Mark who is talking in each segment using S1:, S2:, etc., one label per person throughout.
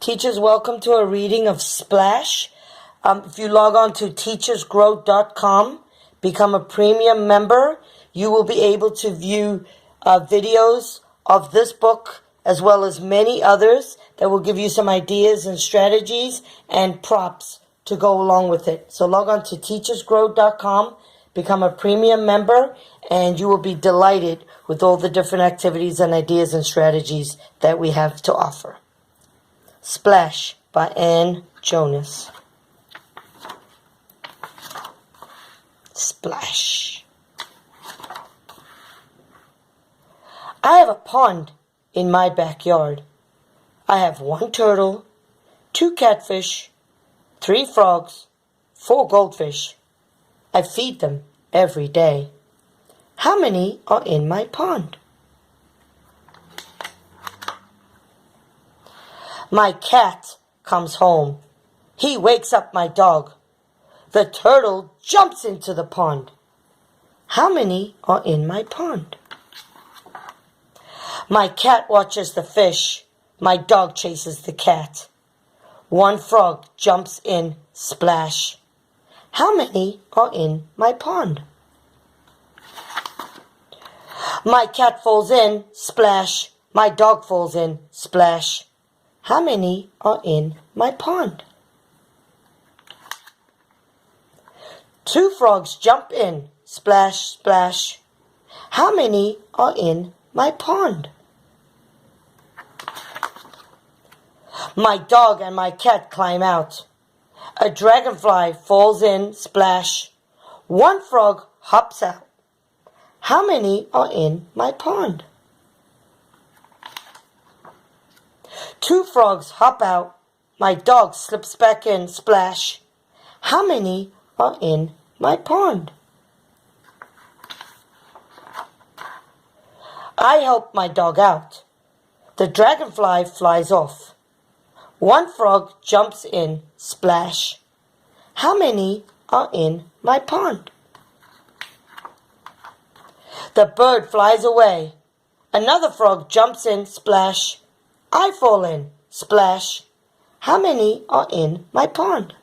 S1: Teachers, welcome to a reading of Splash. If you log on to teachersgrow.com, become a premium member, you will be able to view videos of this book as well as many others that will give you some ideas and strategies and props to go along with it. So log on to teachersgrow.com, become a premium member, and you will be delighted with all the different activities and ideas and strategies that we have to offer. Splash by Ann Jonas. Splash. I have a pond in my backyard. I have 1 turtle, 2 catfish, 3 frogs, 4 goldfish. I feed them every day. How many are in my pond? My cat comes home. He wakes up my dog. The turtle jumps into the pond. How many are in my pond? My cat watches the fish. My dog chases the cat. 1 frog jumps in, splash. How many are in my pond? My cat falls in, splash. My dog falls in, splash. How many are in my pond? 2 frogs jump in, splash, splash. How many are in my pond? My dog and my cat climb out. A dragonfly falls in, splash. 1 frog hops out. How many are in my pond? 2 frogs hop out. My dog slips back in, splash. How many are in my pond? I help my dog out. The dragonfly flies off. 1 frog jumps in, splash. How many are in my pond? The bird flies away. Another frog jumps in, splash. I fall in, splash. How many are in my pond?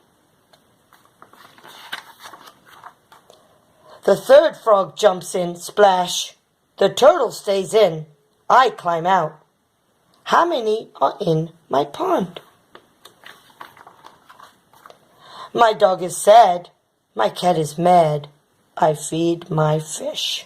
S1: The 3rd frog jumps in, splash. The turtle stays in. I climb out. How many are in my pond? My dog is sad. My cat is mad. I feed my fish.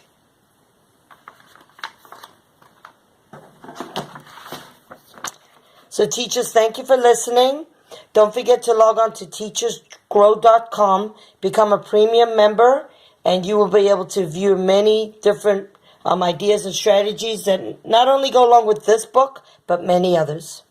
S1: So teachers, thank you for listening. Don't forget to log on to teachersgrow.com, become a premium member, and you will be able to view many different ideas and strategies that not only go along with this book, but many others.